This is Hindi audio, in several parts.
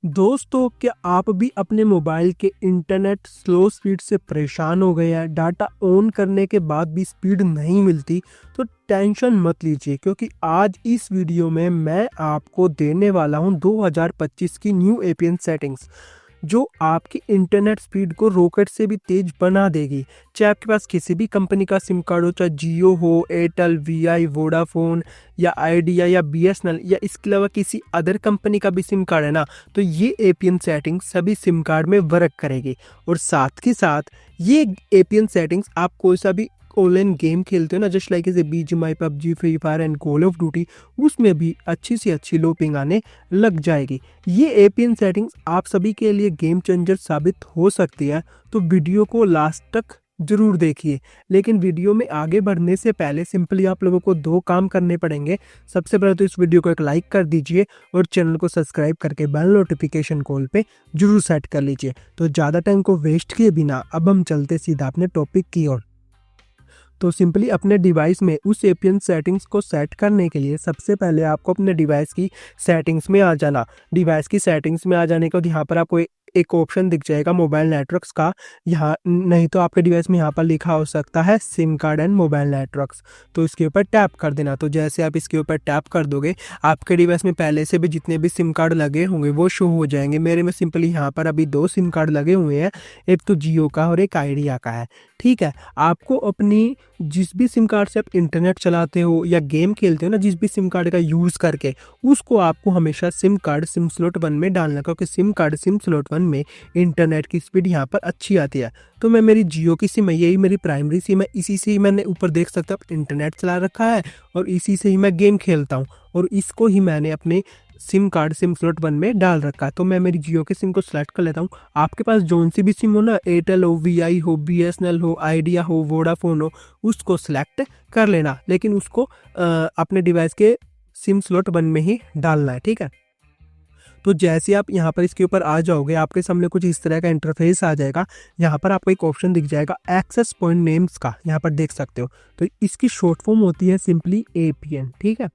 दोस्तों, क्या आप भी अपने मोबाइल के इंटरनेट स्लो स्पीड से परेशान हो गए हैं? डाटा ऑन करने के बाद भी स्पीड नहीं मिलती? तो टेंशन मत लीजिए, क्योंकि आज इस वीडियो में मैं आपको देने वाला हूं 2025 की न्यू एपीएन सेटिंग्स, जो आपकी इंटरनेट स्पीड को रॉकेट से भी तेज बना देगी। चाहे आपके पास किसी भी कंपनी का सिम कार्ड हो, चाहे जियो हो, एयरटेल, वीआई, वोडाफोन या आइडिया या बीएसएनएल या इसके अलावा किसी अदर कंपनी का भी सिम कार्ड है ना, तो ये एपीएन सेटिंग सभी सिम कार्ड में वर्क करेगी। और साथ ही साथ ये एपीएन सेटिंग्स आप कोई सा भी ऑनलाइन गेम खेलते हो ना, जस्ट लाइक जैसे BGMI, PUBG, free fire and call of duty, उसमें भी अच्छी से अच्छी लोपिंग आने लग जाएगी। ये एपीएन सेटिंग्स आप सभी के लिए गेम चेंजर साबित हो सकती है, तो वीडियो को लास्ट तक जरूर देखिए। लेकिन वीडियो में आगे बढ़ने से पहले सिंपली आप लोगों को दो काम करने पड़ेंगे। सबसे पहले तो इस वीडियो को एक लाइक कर दीजिए और चैनल को सब्सक्राइब करके बेल नोटिफिकेशन कॉल पे जरूर सेट कर लीजिए। तो ज़्यादा टाइम को वेस्ट किए बिना अब हम चलते सीधा अपने टॉपिक की ओर। तो सिंपली अपने डिवाइस में उस एपीएन सेटिंग्स को सेट करने के लिए सबसे पहले आपको अपने डिवाइस की सेटिंग्स में आ जाना। डिवाइस की सेटिंग्स में आ जाने के बाद यहाँ पर आपको एक ऑप्शन दिख जाएगा मोबाइल नेटवर्क्स का। यहाँ नहीं तो आपके डिवाइस में यहाँ पर लिखा हो सकता है SIM card and mobile networks, तो इसके ऊपर टैप कर देना। तो जैसे आप इसके ऊपर टैप कर दोगे, आपके डिवाइस में पहले से भी जितने भी सिम कार्ड लगे होंगे वो शो हो जाएंगे। मेरे में सिंपली यहाँ पर अभी दो सिम कार्ड लगे हुए हैं, एक तो जियो का और एक आइडिया का है। ठीक है, आपको अपनी जिस भी सिम कार्ड से आप इंटरनेट चलाते हो या गेम खेलते हो ना, जिस भी सिम कार्ड का यूज़ करके, उसको आपको हमेशा सिम कार्ड सिम स्लॉट 1 में डालना, क्योंकि सिम कार्ड सिम स्लॉट 1 में इंटरनेट की स्पीड यहाँ पर अच्छी आती है। तो मैं मेरी जियो की सिम है, यही मेरी प्राइमरी सिम है, इसी से ही मैंने ऊपर देख सकते हो इंटरनेट चला रखा है और इसी से ही मैं गेम खेलता हूँ, और इसको ही मैंने अपने सिम कार्ड सिम स्लॉट 1 में डाल रखा है। तो मैं मेरी जियो के सिम को सिलेक्ट कर लेता हूँ। आपके पास जोन सी भी सिम हो ना, एयरटेल हो, वीआई हो, बीएसएनएल हो, आइडिया हो, वोडाफोन हो, उसको सिलेक्ट कर लेना, लेकिन उसको अपने डिवाइस के सिम स्लॉट 1 में ही डालना है। ठीक है, तो जैसे आप यहाँ पर इसके ऊपर आ जाओगे, आपके सामने कुछ इस तरह का इंटरफेस आ जाएगा। यहाँ पर आपको एक ऑप्शन दिख जाएगा एक्सेस पॉइंट नेम्स का, यहाँ पर देख सकते हो। तो इसकी शॉर्ट फॉर्म होती है सिंपली एपीएन। ठीक है,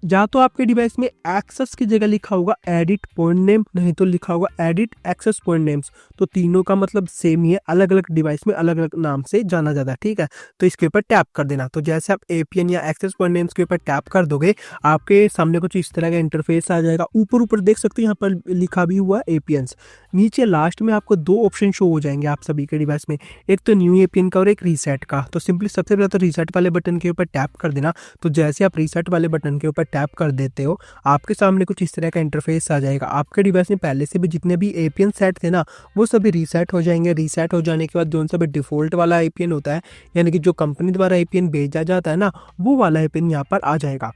या तो आपके डिवाइस में एक्सेस की जगह लिखा होगा एडिट पॉइंट नेम, नहीं तो लिखा होगा एडिट एक्सेस पॉइंट नेम्स। तो तीनों का मतलब सेम ही है, अलग अलग डिवाइस में अलग अलग नाम से जाना जाता है। ठीक है, तो इसके ऊपर टैप कर देना। तो जैसे आप एपीएन या एक्सेस पॉइंट नेम्स के ऊपर टैप कर दोगे, आपके सामने कुछ इस तरह का इंटरफेस आ जाएगा। ऊपर ऊपर देख सकते हो यहाँ पर लिखा भी हुआ है एपीएन्स। नीचे लास्ट में आपको दो ऑप्शन शो हो जाएंगे आप सभी के डिवाइस में, एक तो न्यू एपीएन का और एक रीसेट का। तो सिंपली सबसे पहले तो रीसेट वाले बटन के ऊपर टैप कर देना। तो जैसे आप रीसेट वाले बटन के ऊपर टैप कर देते हो, आपके सामने कुछ इस तरह का इंटरफेस आ जाएगा। आपके डिवाइस में पहले से भी जितने भी एपीएन सेट थे ना, वो सभी रीसेट हो जाएंगे। रीसेट हो जाने के बाद जो सा भी डिफॉल्ट वाला एपीएन होता है, यानी कि जो कंपनी द्वारा एपीएन भेजा जाता है ना, वो वाला एपीएन यहाँ पर आ जाएगा।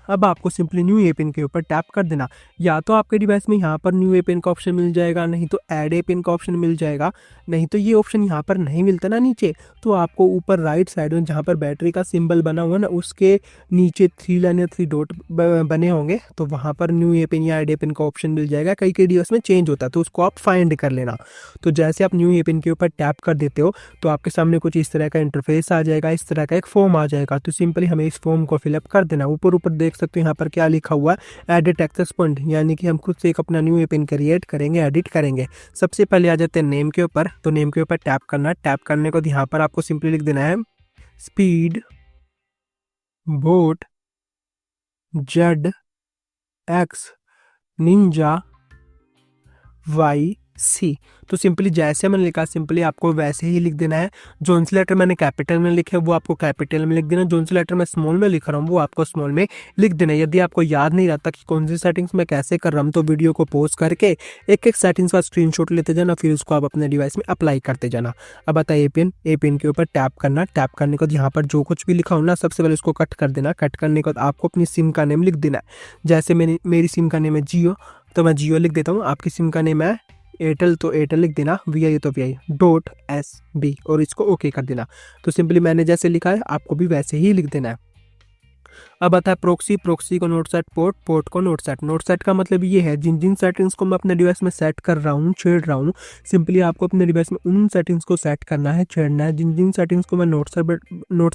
अब आपको सिंपली न्यू एपीएन के ऊपर टैप कर देना। या तो आपके डिवाइस में यहाँ पर न्यू एपीएन का ऑप्शन मिल जाएगा, नहीं तो ऐड एपीएन का ऑप्शन मिल जाएगा। नहीं तो ये ऑप्शन यहाँ पर नहीं मिलता ना नीचे, तो आपको ऊपर राइट साइड में जहाँ पर बैटरी का सिंबल बना हुआ है ना, उसके नीचे 3 लाइन या 3 डॉट बने होंगे, तो वहाँ पर न्यू एपीएन या ऐड एपीएन का ऑप्शन मिल जाएगा। कई कई डिवाइस में चेंज होता है, तो उसको आप फाइंड कर लेना। तो जैसे आप न्यू एपीएन के ऊपर टैप कर देते हो, तो आपके सामने कुछ इस तरह का इंटरफेस आ जाएगा, इस तरह का एक फॉर्म आ जाएगा। तो सिंपली हमें इस फॉर्म को फिलअप कर देना। ऊपर ऊपर देख सकते हो यहाँ पर क्या लिखा हुआ है, एडिट एक्सेस पॉइंट, यानी कि हम खुद से एक अपना न्यू एपीएन क्रिएट करेंगे, एडिट करेंगे। सबसे पहले आ जाते हैं नेम के ऊपर। तो नेम के ऊपर टैप करना। टैप करने को यहाँ पर आपको सिंपली लिख देना है speed boat Z X ninja Y C. तो सिंपली जैसे मैंने लिखा, सिंपली आपको वैसे ही लिख देना है। जोन सी लेटर मैंने कैपिटल में लिखे, वो आपको कैपिटल में लिख देना। जोन सी लेटर मैं स्मॉल में लिख रहा हूँ, वो आपको स्मॉल में लिख देना। यदि आपको याद नहीं रहता कि कौन सी सेटिंग्स मैं कैसे कर रहा हूँ, तो वीडियो को पॉज करके एक एक सेटिंग्स का स्क्रीनशॉट लेते जाना, फिर उसको आप अपने डिवाइस में अप्लाई करते जाना। अब आता है एपीएन के ऊपर टैप करना। टैप करने के बाद यहाँ पर जो कुछ भी लिखा हो ना, सबसे पहले उसको कट कर देना। कट करने के बाद आपको अपनी सिम का नेम लिख देना है। जैसे मेरी सिम का नेम है जियो, तो मैं जियो लिख देता हूँ। आपकी सिम का नेम है एयरटेल, तो एयरटेल लिख देना। वीआई तो वीआई डॉट SB, और इसको ओके कर देना। तो सिंपली मैंने जैसे लिखा है आपको भी वैसे ही लिख देना है। अब आता है प्रोक्सी, प्रोक्सी को नोट सेट, पोर्ट, पोर्ट को नोट सेट। नोट सेट का मतलब ये है जिन जिन सेटिंग्स को मैं अपने डिवाइस में सेट कर रहा हूँ, छेड़ रहा हूँ, सिंपली आपको अपने डिवाइस में उन सेटिंग्स को सेट करना है, छेड़ना है। जिन जिन सेटिंग्स को मैं नोट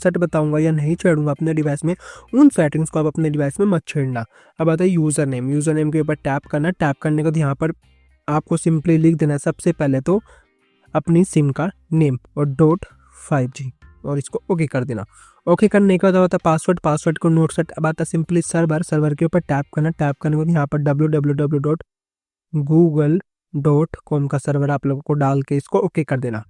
सेट बताऊंगा या नहीं छेड़ूंगा अपने डिवाइस में, उन सेटिंग्स को आप अपने डिवाइस में मत छेड़ना। अब आता है यूज़र नेम। यूज़र नेम के ऊपर टैप करना। टैप करने के बाद यहाँ पर आपको सिंपली लिख देना है सबसे पहले तो अपनी सिम का नेम और .5G और इसको ओके कर देना। ओके करने के बाद होता है पासवर्ड। पासवर्ड को नोट सेट। अब आता है सिंपली सर्वर। सर्वर के ऊपर टैप करना। टैप करने के बाद यहाँ पर www.google.com का सर्वर आप लोगों को डाल के इसको ओके कर देना।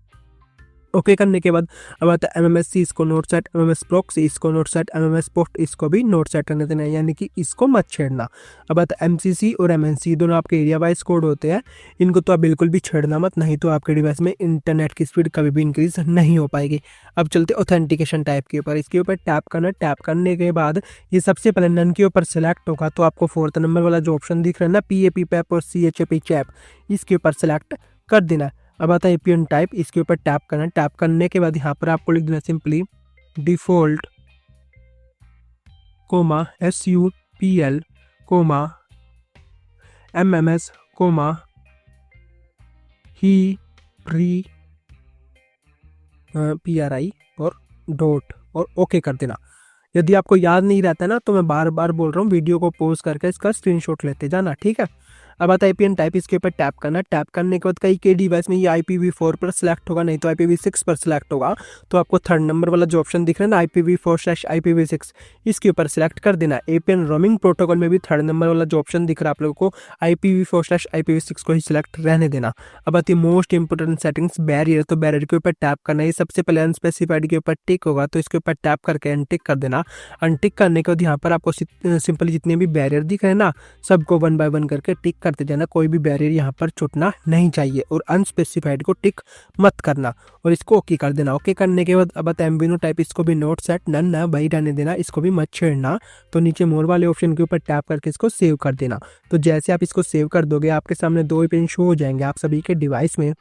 ओके करने के बाद अब आता है MMSC, इसको नोट सेट, MMS प्रॉक्सी इसको नोट सेट, MMS पोस्ट इसको भी नोट सेट करने देना है, यानी कि इसको मत छेड़ना। अब आता है MCC और MNC, दोनों आपके एरिया वाइज कोड होते हैं, इनको तो आप बिल्कुल भी छेड़ना मत, नहीं तो आपके डिवाइस में इंटरनेट की स्पीड कभी भी इंक्रीज नहीं हो पाएगी। अब चलते ऑथेंटिकेशन टाइप के ऊपर। इसके ऊपर टैप करना। टैप करने के बाद ये सबसे पहले नन के ऊपर सेलेक्ट होगा, तो आपको 4th नंबर वाला जो ऑप्शन दिख रहा है ना, PAP पैप और CHAP चैप, इसके ऊपर सेलेक्ट कर देना। अब आता है APN टाइप, इसके ऊपर टैप करना। टैप करने के बाद यहाँ पर आपको लिख देना सिंपली डिफॉल्ट SUPL MMS ही प्री PRI और डॉट और ओके कर देना। यदि आपको याद नहीं रहता ना, तो मैं बार बार बोल रहा हूँ, वीडियो को पॉज करके इसका स्क्रीनशॉट लेते जाना, ठीक है। अब आता है APN टाइप, इसके ऊपर टैप करना। टैप करने के बाद कई के डिवाइस में ये IPv4 पर सिलेक्ट होगा, नहीं तो IPv6 पर सिलेक्ट होगा, तो आपको 3rd नंबर वाला जो ऑप्शन दिख रहा है ना, IPv4/IPv6, इसके ऊपर सिलेक्ट कर देना। APN रोमिंग प्रोटोकॉल में भी 3rd नंबर वाला जो ऑप्शन दिख रहा है आप लोगों को, IPv4/IPv6 को ही सिलेक्ट रहने देना। अब आती है मोस्ट इंपोर्टेंट सेटिंग्स, बैरियर, तो बैरियर के ऊपर टैप करना। ये सबसे पहले अनस्पेसिफाइड के ऊपर टिक होगा, तो इसके ऊपर टैप करके अनटिक कर देना। अनटिक करने के बाद यहाँ पर आपको सिंपली जितने भी बैरियर दिख रहे हैं ना, सबको 1 बाय 1 करके टिक करते जाना। कोई भी बैरियर यहाँ पर छूटना नहीं चाहिए और अनस्पेसिफाइड को टिक मत करना और इसको ओके कर देना। ओके करने के बाद अब आता है MVNO टाइप, इसको भी नोट सेट, नन ना वही रहने देना, इसको भी मत छेड़ना। तो नीचे मोर वाले ऑप्शन के ऊपर टैप करके इसको सेव कर देना। तो जैसे आप इसको सेव कर दोगे, आपके सामने 2 APN शो हो जाएंगे आप सभी के डिवाइस में।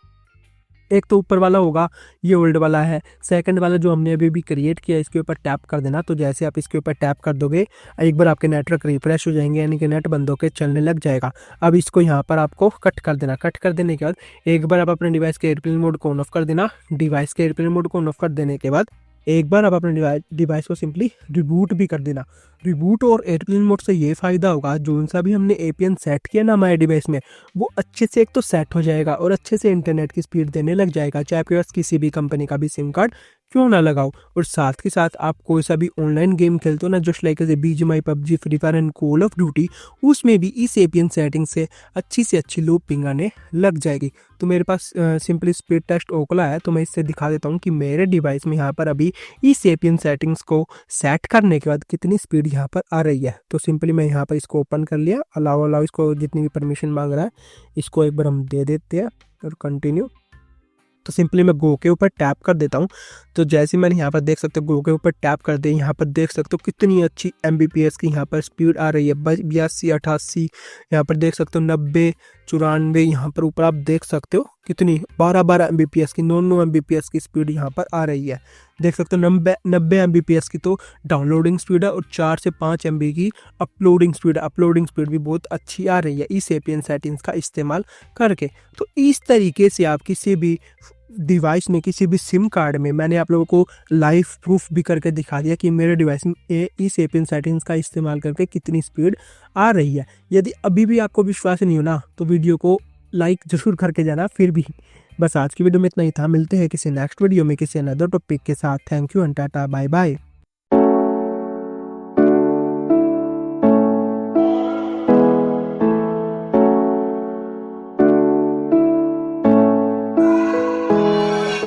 एक तो ऊपर वाला होगा, ये ओल्ड वाला है। सेकंड वाला जो हमने अभी भी क्रिएट किया, इसके ऊपर टैप कर देना। तो जैसे आप इसके ऊपर टैप कर दोगे, एक बार आपके नेटवर्क रिफ्रेश हो जाएंगे, यानी कि नेट बंद होकर चलने लग जाएगा। अब इसको यहाँ पर आपको कट कर देना। कट कर देने के बाद एक बार आप अपने डिवाइस के एयरप्लेन मोड को ऑन ऑफ कर देना। डिवाइस के एयरप्लेन मोड को ऑन ऑफ कर देने के बाद एक बार आप अपने डिवाइस को सिंपली रिबूट भी कर देना। रिबूट और एयरप्लेन मोड से ये फ़ायदा होगा, जो सा भी हमने APN सेट किया ना हमारे डिवाइस में, वो अच्छे से एक तो सेट हो जाएगा और अच्छे से इंटरनेट की स्पीड देने लग जाएगा, चाहे आपके पास किसी भी कंपनी का भी सिम कार्ड क्यों ना लगाओ। और साथ के साथ आप कोई सा भी ऑनलाइन गेम खेलते हो ना, जस्ट लाइक जैसे BGMI, PUBG, free fire and call of duty, उसमें भी इस APN सेटिंग से अच्छी लो पिंग आने लग जाएगी। तो मेरे पास सिंपली स्पीड टेस्ट ओकला है, तो मैं इससे दिखा देता हूँ कि मेरे डिवाइस में यहाँ पर अभी इस APN सेटिंग्स को सेट करने के बाद कितनी स्पीड यहाँ पर आ रही है। तो सिंपली मैं यहाँ पर इसको ओपन कर लिया, अलाउ इसको जितनी भी परमिशन मांग रहा है इसको एक बार हम दे देते हैं और कंटिन्यू। तो सिंपली मैं गो के ऊपर टैप कर देता हूँ। तो जैसे मैंने यहाँ पर देख सकते हो गो के ऊपर टैप कर दे, यहाँ पर देख सकते हो कितनी अच्छी MBPS की यहाँ पर स्पीड आ रही है, 82, 88, यहाँ पर देख सकते हो 90, 94, यहाँ पर ऊपर आप देख सकते हो कितनी 12 MBPS की, 9 MBPS की स्पीड यहाँ पर आ रही है। देख सकते हो 90 MBPS की तो डाउनलोडिंग स्पीड है और 4 से 5 MB की अपलोडिंग स्पीड है। अपलोडिंग स्पीड भी बहुत अच्छी आ रही है इस APN सेटिंग्स का इस्तेमाल करके। तो इस तरीके से आप किसी भी डिवाइस में, किसी भी सिम कार्ड में, मैंने आप लोगों को लाइव प्रूफ भी करके दिखा दिया कि मेरे डिवाइस में इस APN सेटिंग्स का इस्तेमाल करके कितनी स्पीड आ रही है। यदि अभी भी आपको विश्वास नहीं हो ना, तो वीडियो को लाइक जरूर करके जाना। फिर भी बस आज की वीडियो में इतना ही था, मिलते हैं किसी नेक्स्ट वीडियो में किसी अनदर टॉपिक के साथ। Thank you and tata, bye bye.